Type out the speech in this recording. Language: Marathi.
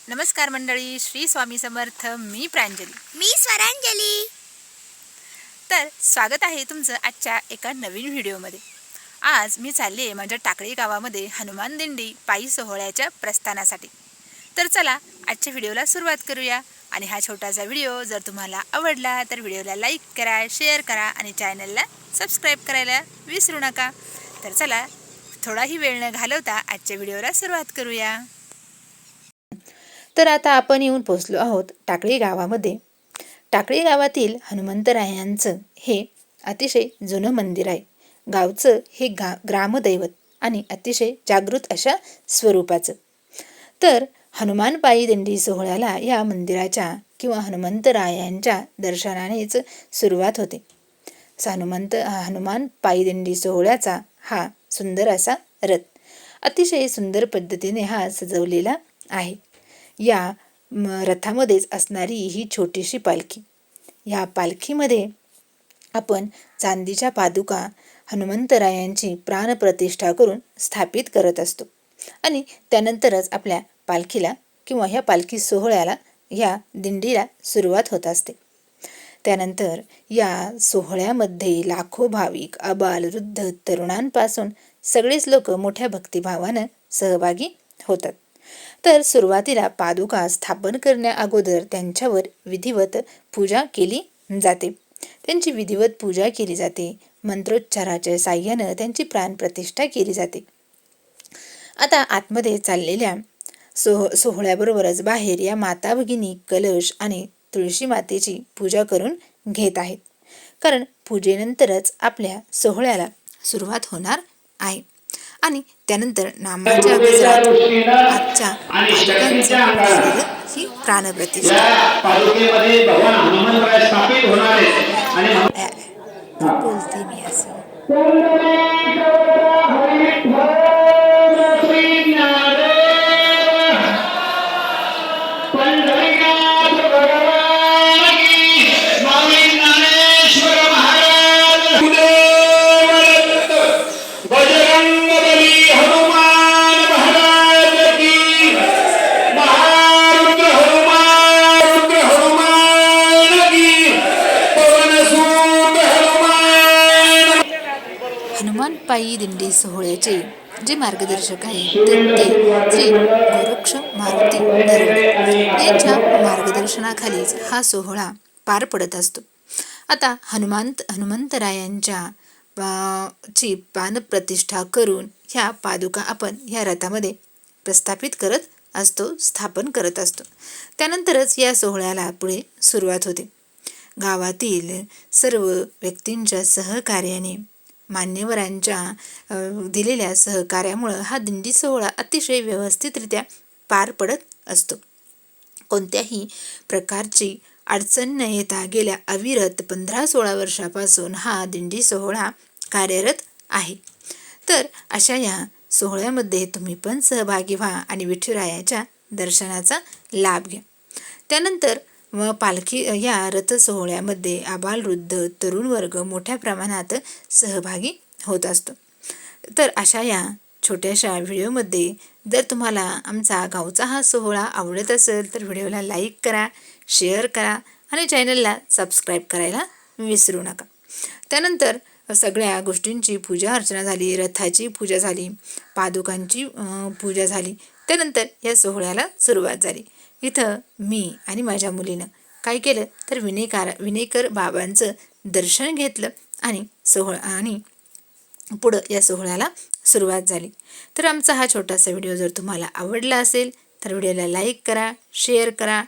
नमस्कार मंडळी, श्री स्वामी समर्थ. मी प्रांजली. मी स्वरांजली. तर स्वागत आहे तुमचं आजच्या एका नवीन व्हिडिओमध्ये. आज मी चालली आहे माझ्या टाकळी गावामध्ये हनुमान दिंडी पायी सोहळ्याच्या प्रस्थानासाठी. तर चला आजच्या व्हिडिओला सुरुवात करूया. आणि हा छोटासा व्हिडिओ जर तुम्हाला आवडला तर व्हिडिओला लाईक करा, शेअर करा आणि चॅनलला सबस्क्राईब करायला विसरू नका. तर चला थोडाही वेळ न घालवता आजच्या व्हिडिओला सुरुवात करूया. तर आता आपण येऊन पोहोचलो आहोत टाकळी गावामध्ये. टाकळी गावातील हनुमंतरायांचं हे अतिशय जुनं मंदिर आहे. गावचं हे ग्रामदैवत आणि अतिशय जागृत अशा स्वरूपाचं. तर हनुमान पायी दिंडी सोहळ्याला या मंदिराच्या किंवा हनुमंतरायांच्या दर्शनानेच सुरुवात होते. हनुमान पायी दिंडी सोहळ्याचा हा सुंदर असा रथ अतिशय सुंदर पद्धतीने हा सजवलेला आहे. या रथामध्येच असणारी ही छोटीशी पालखी. या पालखीमध्ये आपण चांदीच्या पादुका हनुमंतरायांची प्राणप्रतिष्ठा करून स्थापित करत असतो आणि त्यानंतरच आपल्या पालखीला किंवा ह्या पालखी सोहळ्याला ह्या दिंडीला सुरुवात होत असते. त्यानंतर या सोहळ्यामध्ये लाखो भाविक आबाल वृद्ध तरुणांपासून सगळेच लोक मोठ्या भक्तिभावानं सहभागी होतात. तर सुरुवातीला पादुका स्थापन करण्या अगोदर त्यांच्यावर विधिवत पूजा केली जाते. त्यांची विधिवत पूजा केली जाते. मंत्रोच्चाराच्या साह्यानं त्यांची प्राणप्रतिष्ठा केली जाते. आता आतमध्ये चाललेल्या सोहळ्याबरोबरच बाहेर या माता भगिनी कलश आणि तुळशी मातेची पूजा करून घेत आहेत. कारण पूजेनंतरच आपल्या सोहळ्याला सुरुवात होणार आहे. आणि त्यानंतर नामाच्या गजरात आजच्या पादुकांचं ही प्राणप्रतिष्ठा बोलते मी असं. हनुमान पायी दिंडी सोहळ्याचे जे मार्गदर्शक आहेत ते श्री गोरक्ष मारुती नरवडे यांच्या मार्गदर्शनाखालीच हा सोहळा पार पडत असतो. आता हनुमंतरायांच्या ची प्राणप्रतिष्ठा करून ह्या पादुका आपण ह्या रथामध्ये प्रस्थापित करत असतो, स्थापन करत असतो. त्यानंतरच या सोहळ्याला पुढे सुरुवात होते. गावातील सर्व व्यक्तींच्या सहकार्याने, मान्यवरांच्या दिलेल्या सहकार्यामुळं हा दिंडी सोहळा अतिशय व्यवस्थितरित्या पार पडत असतो. कोणत्याही प्रकारची अडचण न येता गेल्या अविरत 15-16 वर्षापासून हा दिंडी सोहळा कार्यरत आहे. तर अशा या सोहळ्यामध्ये तुम्ही पण सहभागी व्हा आणि विठुरायाच्या दर्शनाचा लाभ घ्या. त्यानंतर पालखी या रथ सोहळ्यामध्ये आबालवृद्ध तरुण वर्ग मोठ्या प्रमाणात सहभागी होत असतो. तर अशा या छोट्याशा व्हिडिओमध्ये जर तुम्हाला आमचा गावचा हा सोहळा आवडत असेल तर व्हिडिओला लाईक करा, शेअर करा आणि चॅनलला सबस्क्राईब करायला विसरू नका. त्यानंतर सगळ्या गोष्टींची पूजा अर्चना झाली, रथाची पूजा झाली, पादुकांची पूजा झाली. त्यानंतर या सोहळ्याला सुरुवात झाली. इथं मी आणि माझ्या मुलीनं काय केलं तर विनेकर बाबांचं दर्शन घेतलं आणि पुढं या सोहळ्याला सुरुवात झाली. तर आमचा हा छोटासा व्हिडिओ जर तुम्हाला आवडला असेल तर व्हिडिओला लाईक करा, शेअर करा